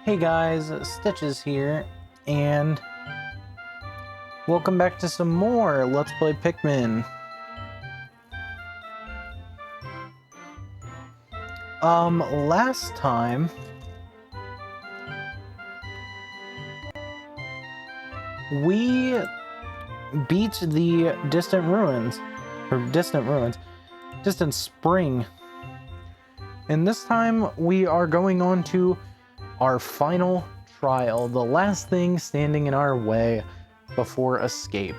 Hey guys, Stitches here, and welcome back to some more Let's Play Pikmin. Last time we beat the Distant Spring. And this time we are going on to our final trial, the last thing standing in our way before escape.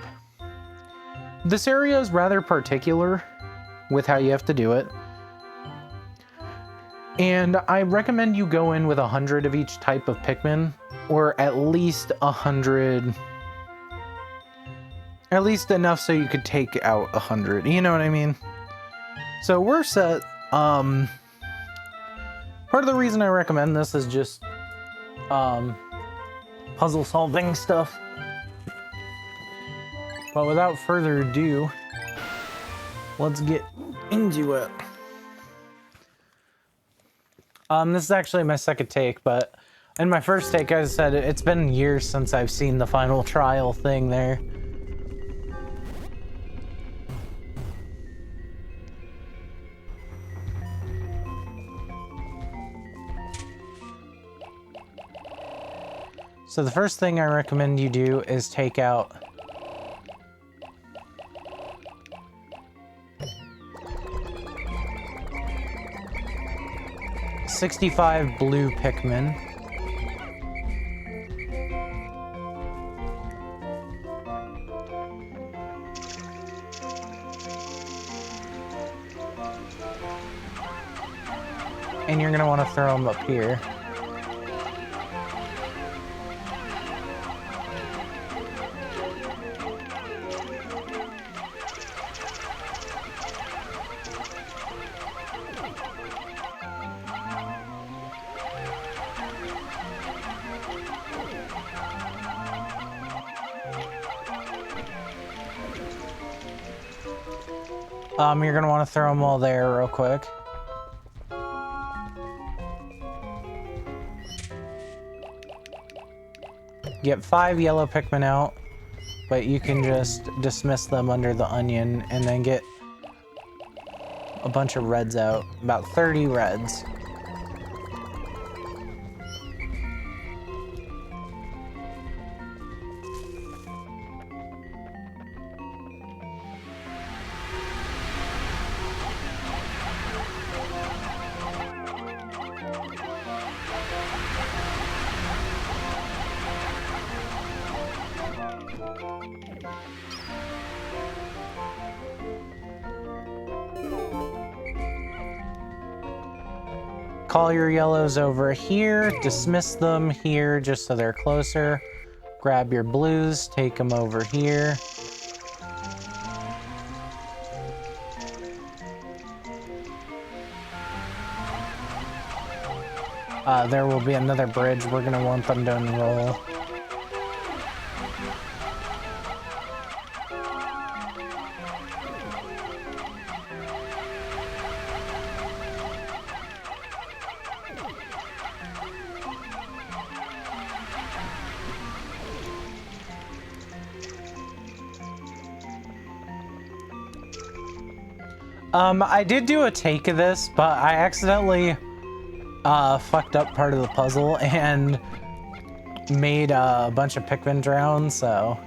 This area is rather particular with how you have to do it, and I recommend you go in with 100 of each type of Pikmin, or at least 100, at least enough so you could take out 100, you know what I mean? So we're set. Part of the reason I recommend this is just puzzle solving stuff. But without further ado, let's get into it. This is actually my second take, but in my first take, as I said, it's been years since I've seen the final trial thing there. So the first thing I recommend you do is take out '65 blue Pikmin. And you're gonna want to throw them up here. You're gonna want to throw them all there real quick. Get 5 yellow Pikmin out, but you can just dismiss them under the onion and then get a bunch of reds out, about 30 reds. Call your yellows over here, dismiss them here just so they're closer. Grab your blues, take them over here. There will be another bridge. We're gonna want them to unroll. I did do a take of this, but I accidentally fucked up part of the puzzle and made a bunch of Pikmin drown, so.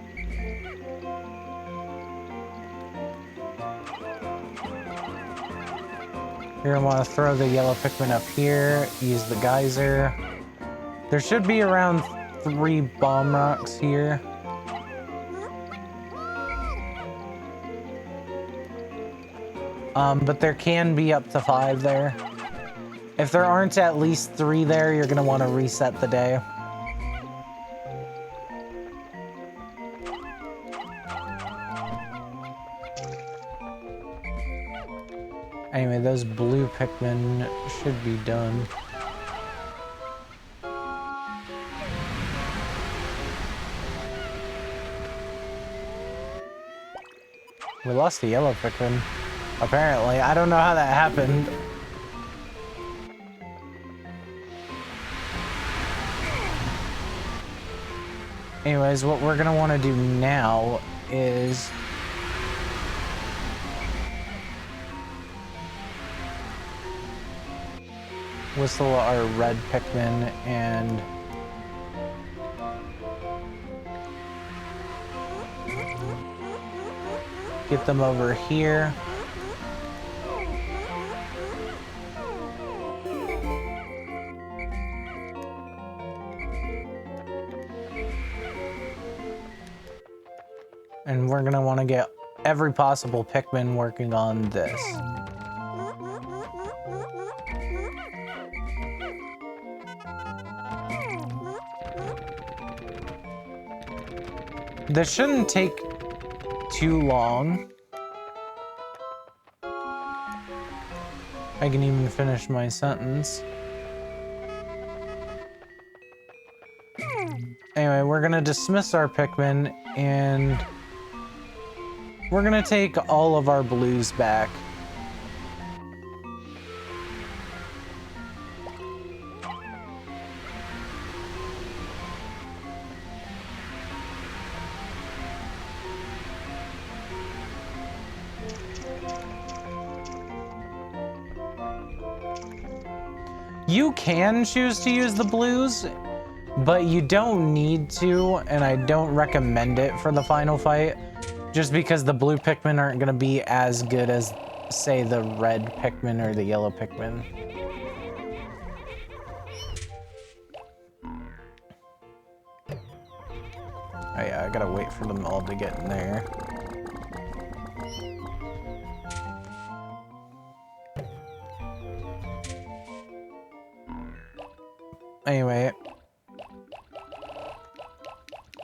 You're gonna want to throw the yellow Pikmin up here, use the geyser. There should be around 3 bomb rocks here. But there can be up to 5 there. If there aren't at least 3 there, you're gonna want to reset the day. Anyway, those blue Pikmin should be done. We lost the yellow Pikmin. Apparently, I don't know how that happened. Anyways, what we're gonna want to do now is whistle our red Pikmin and get them over here. And we're gonna want to get every possible Pikmin working on this. This shouldn't take too long. I can even finish my sentence. Anyway, we're gonna dismiss our Pikmin and we're gonna take all of our blues back. You can choose to use the blues, but you don't need to, and I don't recommend it for the final fight, just because the blue Pikmin aren't going to be as good as, say, the red Pikmin or the yellow Pikmin. Oh yeah, I gotta wait for them all to get in there. Anyway,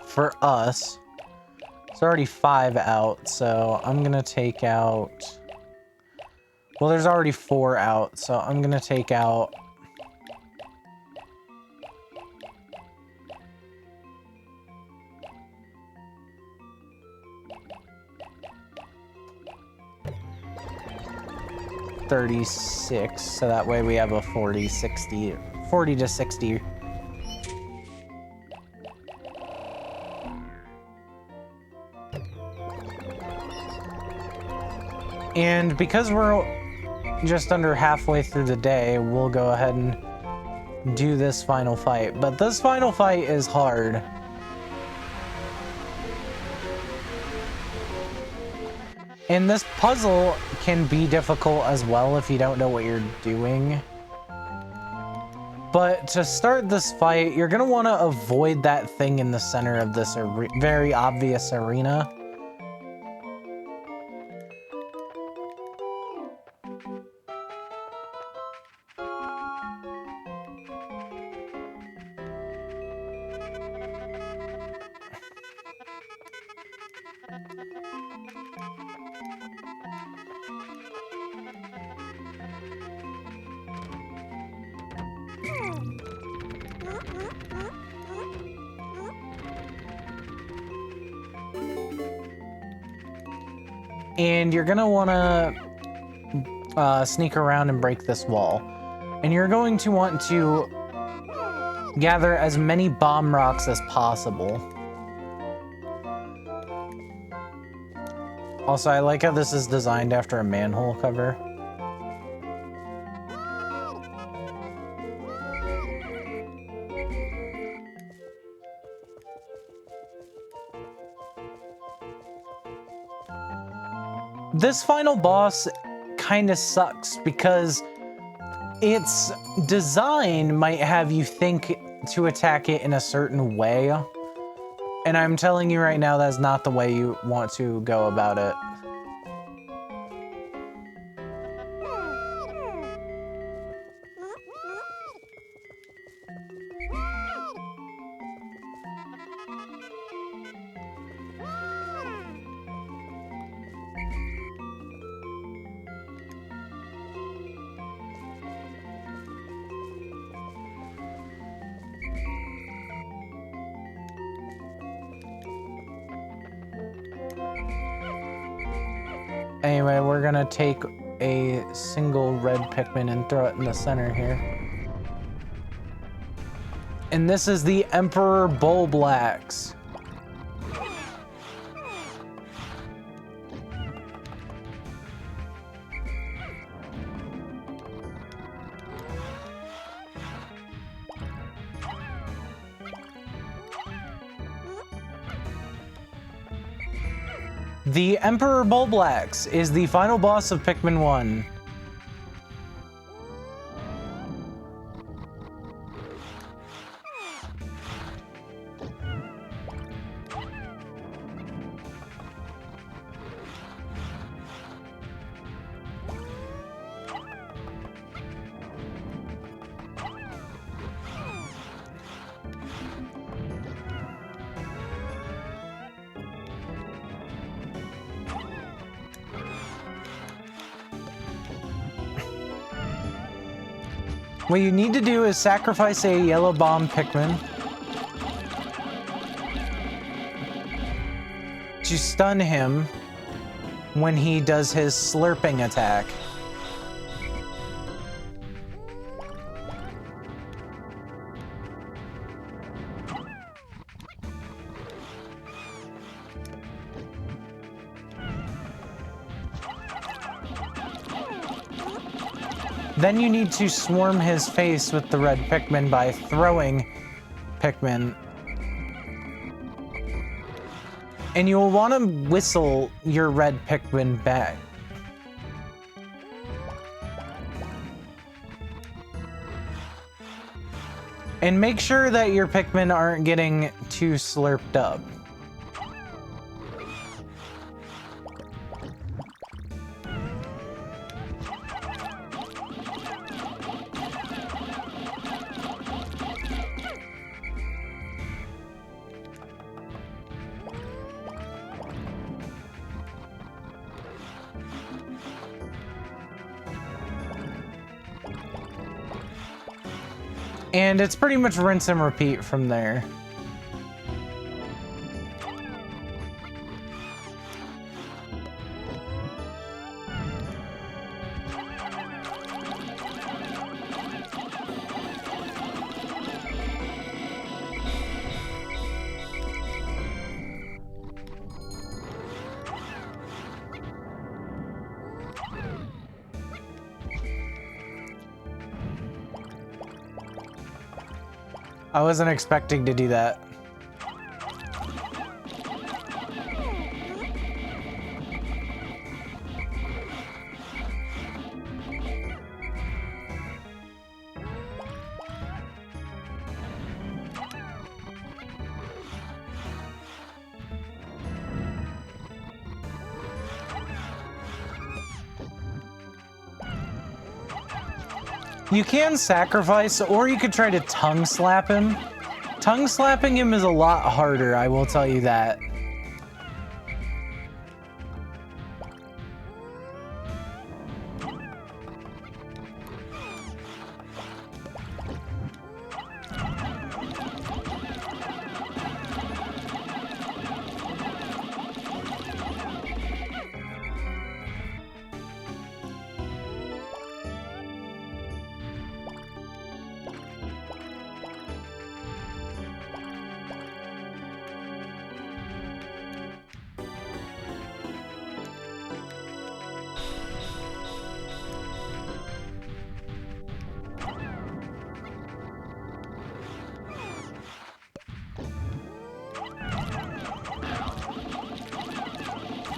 for us, it's already 5 out, so I'm gonna take out... Well, there's already 4 out, so I'm gonna take out... $36, so that way we have a 40 to 60. And because we're just under halfway through the day, we'll go ahead and do this final fight. But this final fight is hard. And this puzzle can be difficult as well if you don't know what you're doing. But to start this fight, you're going to want to avoid that thing in the center of this very obvious arena. And you're gonna wanna sneak around and break this wall. And you're going to want to gather as many bomb rocks as possible. Also, I like how this is designed after a manhole cover. This final boss kind of sucks because its design might have you think to attack it in a certain way. And I'm telling you right now, that's not the way you want to go about it. Anyway, we're gonna take a single red Pikmin and throw it in the center here. And this is the Emperor Bulblax. The Emperor Bulblax is the final boss of Pikmin 1. What you need to do is sacrifice a yellow bomb Pikmin to stun him when he does his slurping attack. Then you need to swarm his face with the red Pikmin by throwing Pikmin. And you'll want to whistle your red Pikmin back. And make sure that your Pikmin aren't getting too slurped up. And it's pretty much rinse and repeat from there. I wasn't expecting to do that. You can sacrifice, or you could try to tongue slap him. Tongue slapping him is a lot harder, I will tell you that.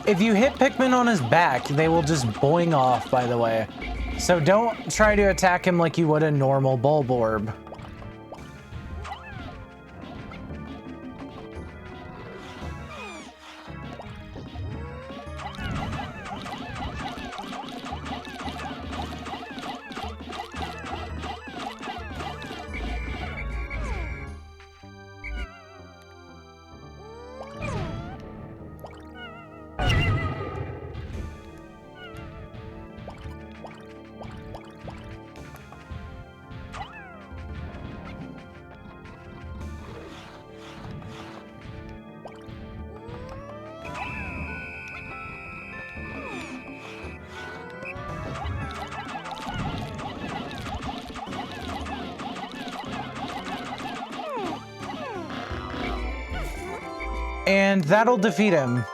If you hit Pikmin on his back, they will just boing off, by the way. So don't try to attack him like you would a normal Bulborb. And that'll defeat him.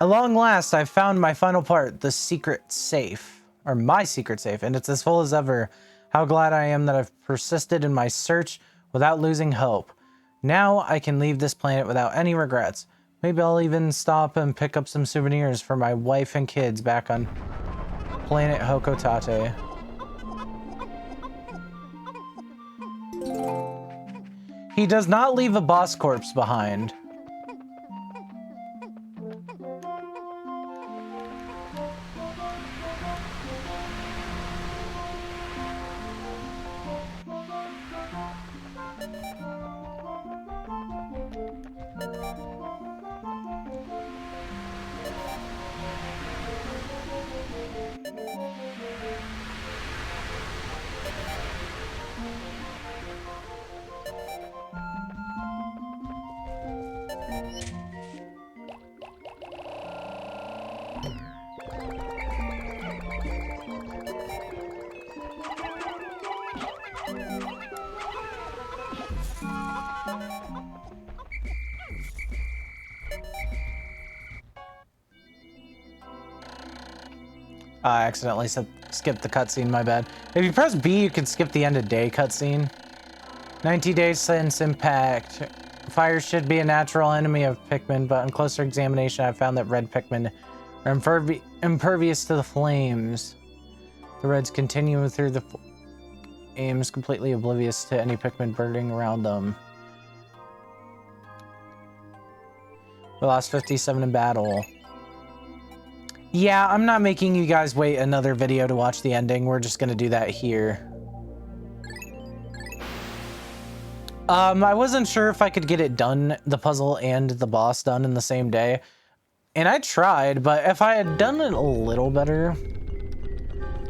At long last, I've found my final part, the secret safe. Or my secret safe, and it's as full as ever. How glad I am that I've persisted in my search without losing hope. Now I can leave this planet without any regrets. Maybe I'll even stop and pick up some souvenirs for my wife and kids back on planet Hokotate. He does not leave a boss corpse behind. I accidentally skipped the cutscene, my bad. If you press B, you can skip the end of day cutscene. 90 days since impact. Fire should be a natural enemy of Pikmin, but on closer examination, I found that red Pikmin are impervious to the flames. The reds continue through the flames, completely oblivious to any Pikmin burning around them. We lost 57 in battle. Yeah, I'm not making you guys wait another video to watch the ending. We're just gonna do that here. I wasn't sure if I could get it done, the puzzle and the boss done in the same day. And I tried, but if I had done it a little better,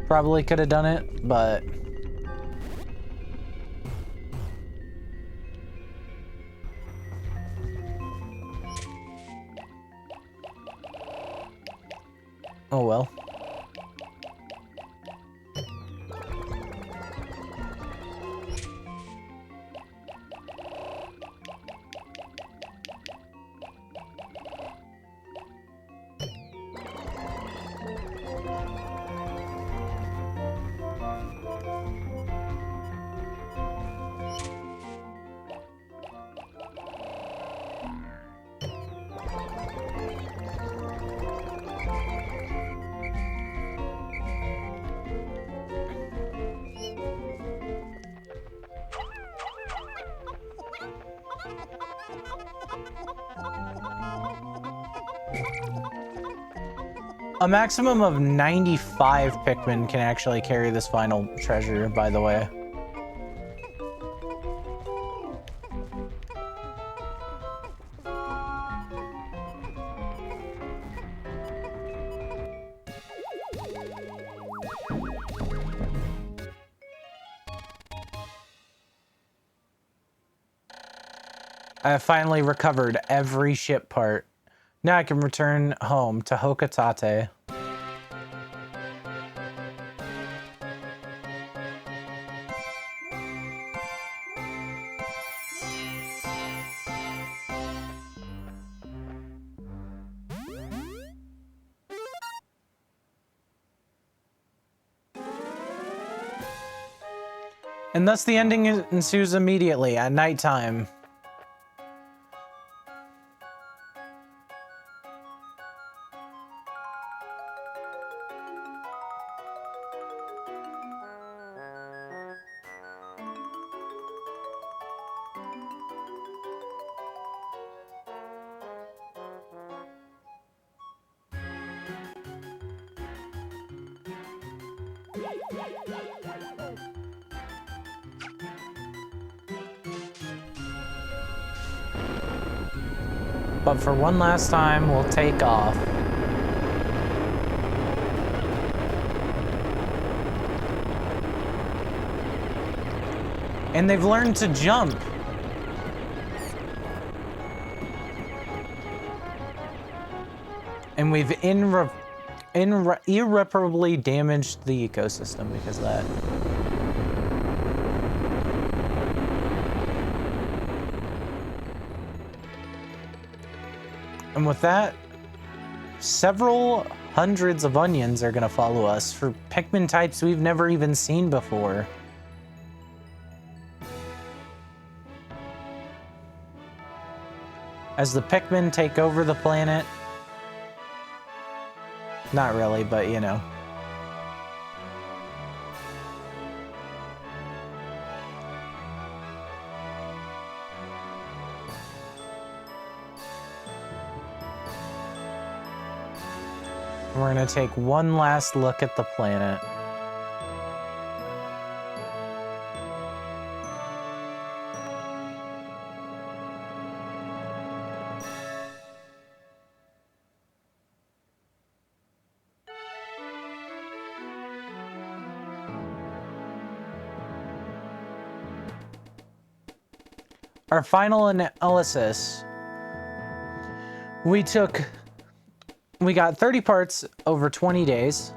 probably could have done it, but... oh well. A maximum of 95 Pikmin can actually carry this final treasure, by the way. I have finally recovered every ship part. Now I can return home to Hokotate. And thus the ending ensues immediately at nighttime. But for one last time, we'll take off. And they've learned to jump. And we've irreparably damaged the ecosystem because of that. And with that, several hundreds of onions are gonna follow us for Pikmin types we've never even seen before. as the Pikmin take over the planet. Not really, but you know. We're gonna take one last look at the planet. Our final analysis. We got 30 parts over 20 days.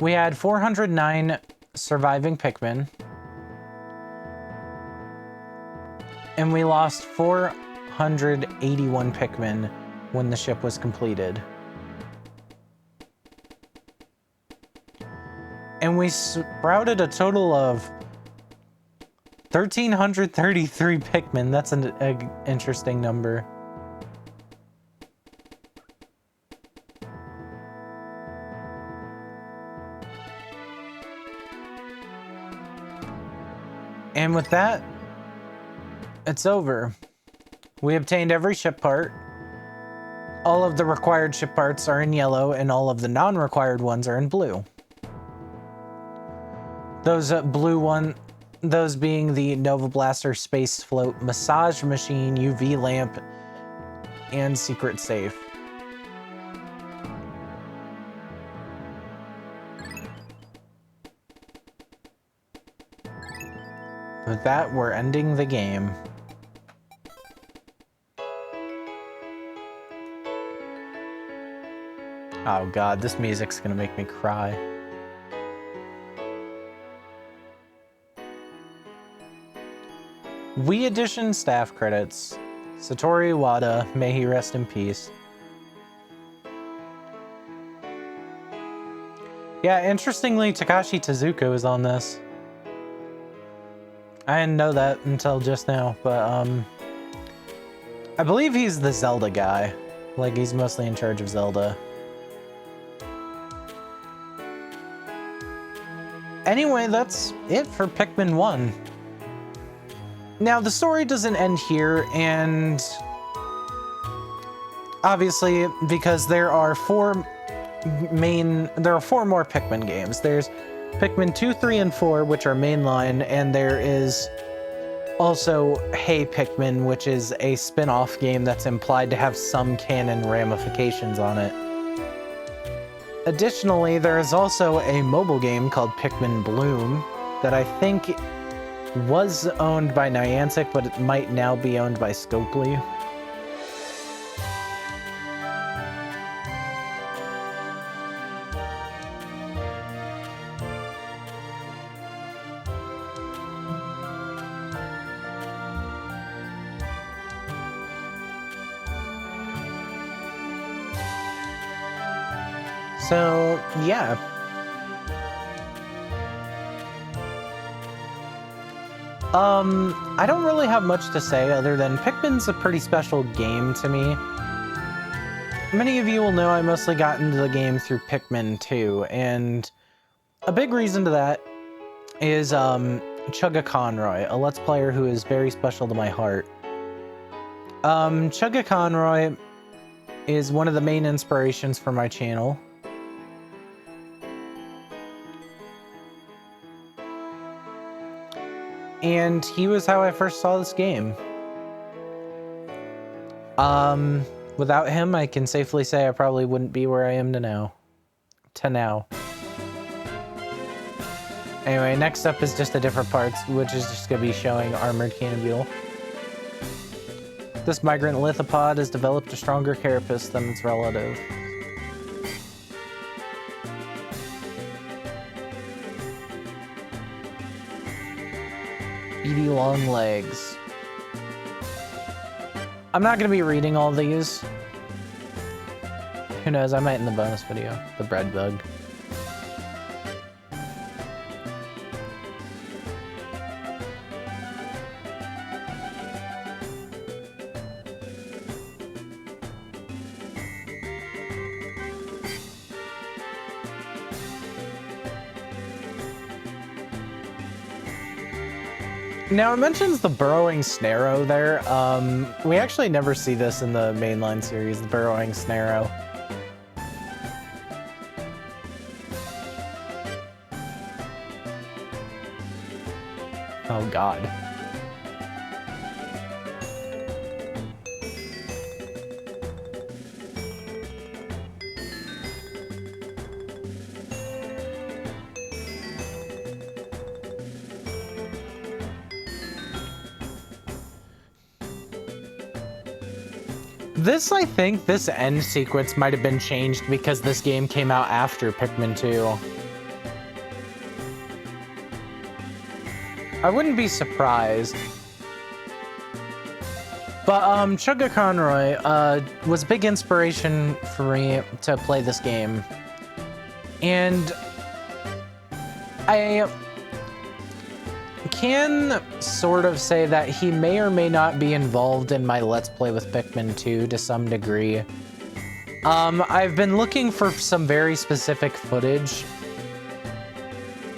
We had 409 surviving Pikmin. And we lost 481 Pikmin when the ship was completed. And we sprouted a total of 1,333 Pikmin. That's an interesting number. And with that, it's over. We obtained every ship part. All of the required ship parts are in yellow, and all of the non-required ones are in blue. Those those being the Nova Blaster Space Float Massage Machine, UV Lamp, and Secret Safe. With that, we're ending the game. Oh god, this music's gonna make me cry. Wii Edition staff credits. Satoru Iwata, may he rest in peace. Yeah, interestingly, Takashi Tezuka is on this. I didn't know that until just now, but I believe he's the Zelda guy. Like, he's mostly in charge of Zelda. Anyway, that's it for Pikmin 1. Now, the story doesn't end here, and obviously, because there are four more Pikmin games. There's Pikmin 2, 3, and 4, which are mainline, and there is also Hey Pikmin, which is a spin-off game that's implied to have some canon ramifications on it. Additionally, there is also a mobile game called Pikmin Bloom that I think was owned by Niantic, but it might now be owned by Scopely. So, yeah. I don't really have much to say other than Pikmin's a pretty special game to me. Many of you will know I mostly got into the game through Pikmin 2, and a big reason to that is Chugga Conroy, a Let's Player who is very special to my heart. Chugga Conroy is one of the main inspirations for my channel. And he was how I first saw this game. Without him, I can safely say I probably wouldn't be where I am now. Anyway, next up is just the different parts, which is just going to be showing Armored Cannonball. This migrant lithopod has developed a stronger carapace than its relative. Beady long legs. I'm not going to be reading all these. Who knows, I might in the bonus video. The bread bug. Now it mentions the burrowing snarrow there. We actually never see this in the mainline series, the burrowing snarrow. Oh God. I think this end sequence might have been changed because this game came out after Pikmin 2. I wouldn't be surprised. But Chugga Conroy was a big inspiration for me to play this game. And I can sort of say that he may or may not be involved in my Let's Play with Pikmin 2 to some degree. I've been looking for some very specific footage,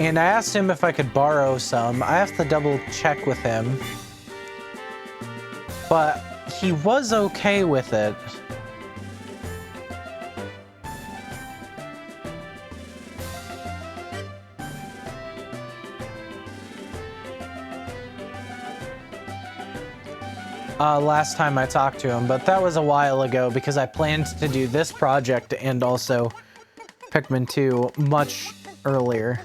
and I asked him if I could borrow some. I have to double check with him, but he was okay with it. Last time I talked to him, but that was a while ago because I planned to do this project and also Pikmin 2 much earlier.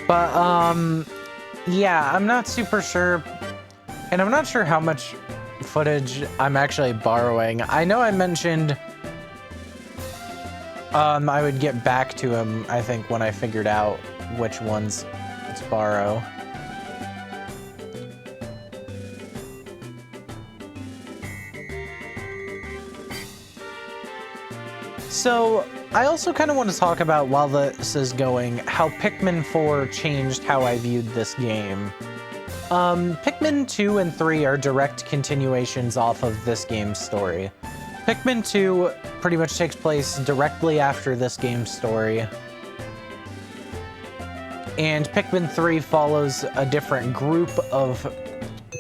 But, yeah, I'm not super sure, and I'm not sure how much footage I'm actually borrowing. I know I mentioned, I would get back to him, I think, when I figured out which ones to borrow. So, I also kind of want to talk about, while this is going, how Pikmin 4 changed how I viewed this game. Pikmin 2 and 3 are direct continuations off of this game's story. Pikmin 2 pretty much takes place directly after this game's story. And Pikmin 3 follows a different group of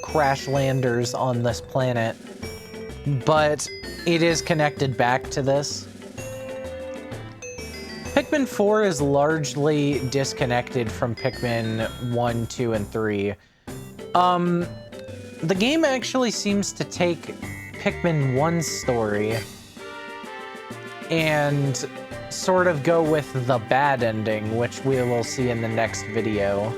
crash landers on this planet, but it is connected back to this. Pikmin 4 is largely disconnected from Pikmin 1, 2, and 3. The game actually seems to take Pikmin 1's story and sort of go with the bad ending, which we will see in the next video.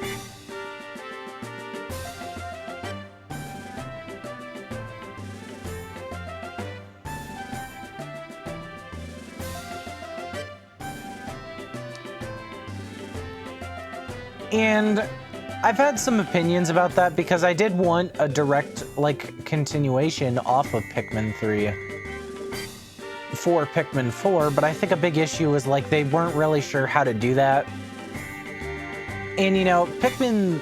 And I've had some opinions about that because I did want a direct, like, continuation off of Pikmin 3 for Pikmin 4, but I think a big issue was, like, they weren't really sure how to do that. And, you know, Pikmin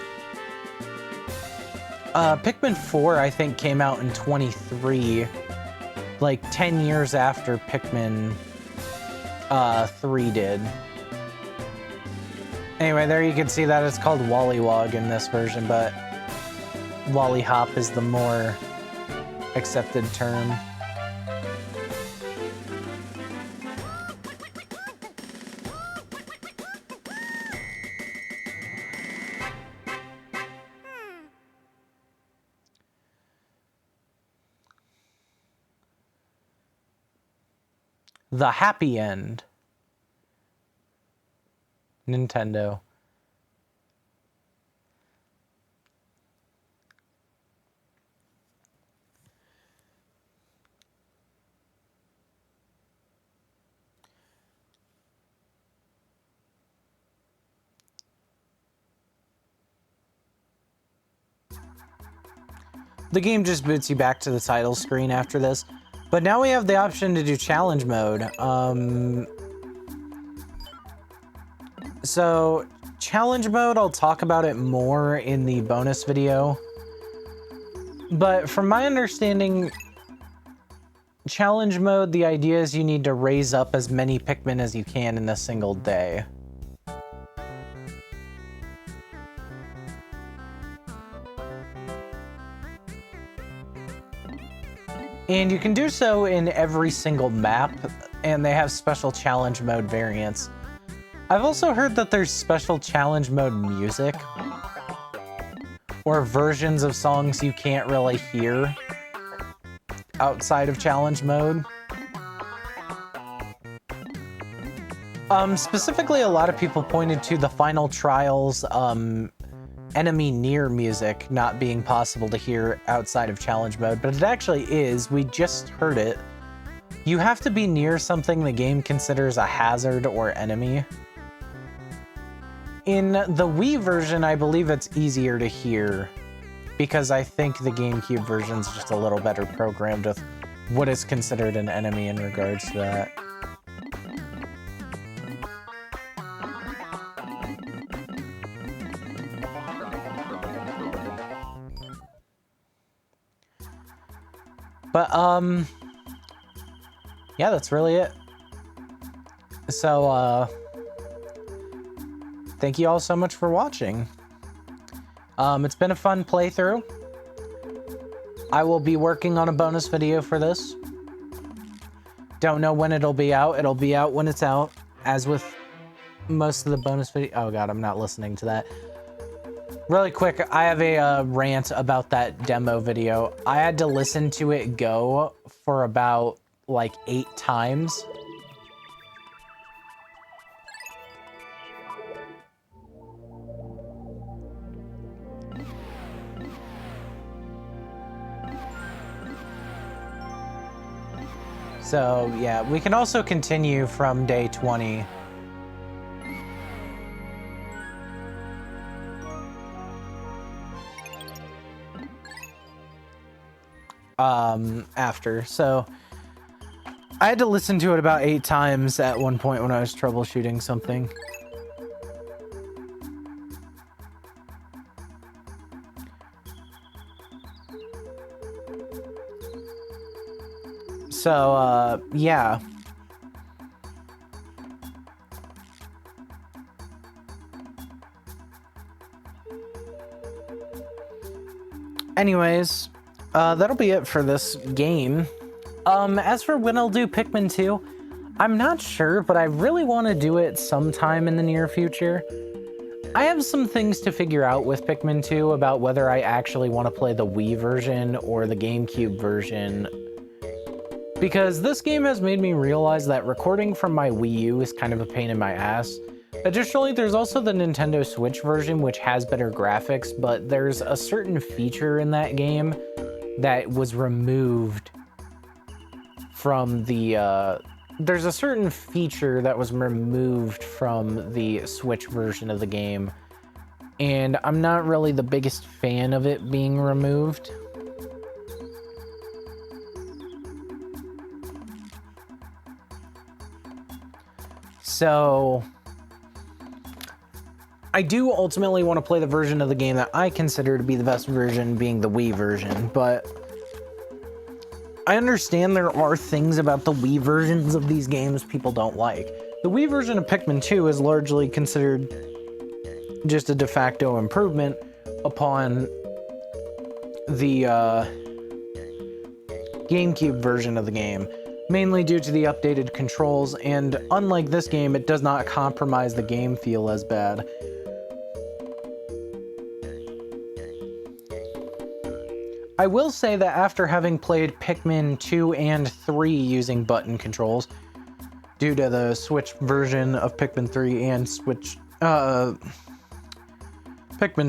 4, I think, came out in 23, like, 10 years after Pikmin 3 did. Anyway, there you can see that it's called Wollywog in this version, but Wollihop is the more accepted term. The happy end. Nintendo. The game just boots you back to the title screen after this, But now we have the option to do challenge mode. So challenge mode, I'll talk about it more in the bonus video. But from my understanding, challenge mode, the idea is you need to raise up as many Pikmin as you can in a single day. And you can do so in every single map, and they have special challenge mode variants. I've also heard that there's special challenge mode music, or versions of songs you can't really hear outside of challenge mode. Specifically, a lot of people pointed to the Final Trials enemy near music not being possible to hear outside of challenge mode, but it actually is. We just heard it. You have to be near something the game considers a hazard or enemy. In the Wii version, I believe it's easier to hear because I think the GameCube version is just a little better programmed with what is considered an enemy in regards to that. But, yeah, that's really it. So, thank you all so much for watching. It's been a fun playthrough. I will be working on a bonus video for this. Don't know when it'll be out. It'll be out when it's out, as with most of the bonus video. Oh god, I'm not listening to that. Really quick, I have a rant about that demo video. I had to listen to it go for about, like, 8 times. So, yeah, we can also continue from day 20. After. So I had to listen to it about 8 times at one point when I was troubleshooting something. So, yeah. Anyways, that'll be it for this game. As for when I'll do Pikmin 2, I'm not sure, but I really want to do it sometime in the near future. I have some things to figure out with Pikmin 2 about whether I actually want to play the Wii version or the GameCube version. Because this game has made me realize that recording from my Wii U is kind of a pain in my ass. Additionally, there's also the Nintendo Switch version, which has better graphics, but there's a certain feature in that game that was removed from the, there's a certain feature that was removed from the Switch version of the game, and I'm not really the biggest fan of it being removed. So I do ultimately want to play the version of the game that I consider to be the best version, being the Wii version, but I understand there are things about the Wii versions of these games people don't like. The Wii version of Pikmin 2 is largely considered just a de facto improvement upon the GameCube version of the game, mainly due to the updated controls, and unlike this game, it does not compromise the game feel as bad. I will say that after having played Pikmin 2 and 3 using button controls, due to the Switch version of Pikmin 3 and Switch, Pikmin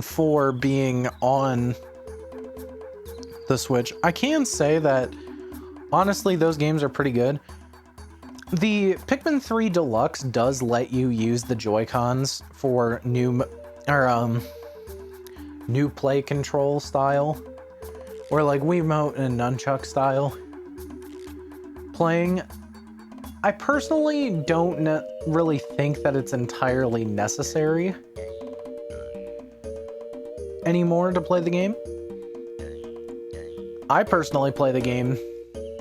4 being on the Switch, I can say that, honestly, those games are pretty good. The Pikmin 3 Deluxe does let you use the Joy-Cons for new play control style, or like Wiimote and Nunchuck style. playing. I personally don't really think that it's entirely necessary anymore to play the game. I personally play the game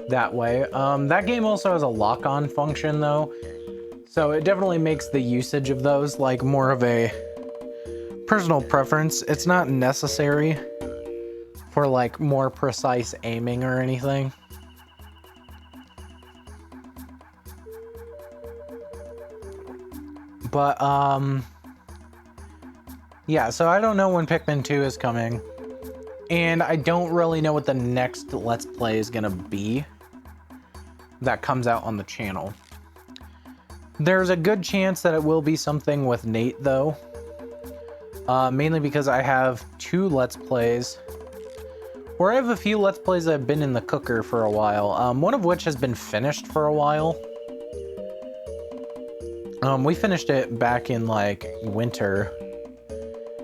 that way. That game also has a lock-on function though, so it definitely makes the usage of those like more of a personal preference. It's not necessary for like more precise aiming or anything. But yeah, so I don't know when Pikmin 2 is coming, and I don't really know what the next Let's Play is gonna be that comes out on the channel. There's a good chance that it will be something with Nate though, mainly because I have 2 Let's Plays, or I have a few Let's Plays that have been in the cooker for a while, one of which has been finished for a while. We finished it back in like winter,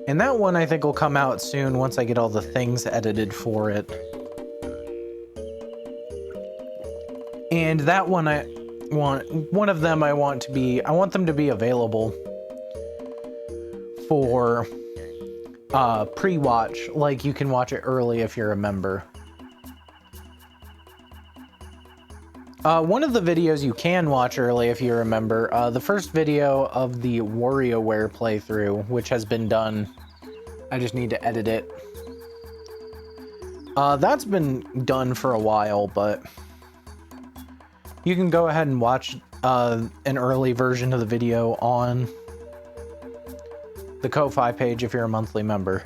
and that one I think will come out soon once I get all the things edited for it. And that one I want them to be available for pre-watch, like you can watch it early if you're a member. One of the videos you can watch early if you remember, the first video of the WarioWare playthrough, which has been done. I just need to edit it. That's been done for a while, but you can go ahead and watch an early version of the video on the Ko-Fi page if you're a monthly member.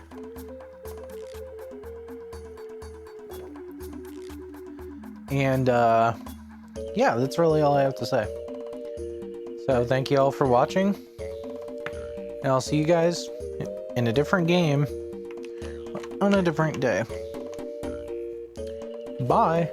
And yeah, that's really all I have to say. So thank you all for watching, and I'll see you guys in a different game on a different day. Bye.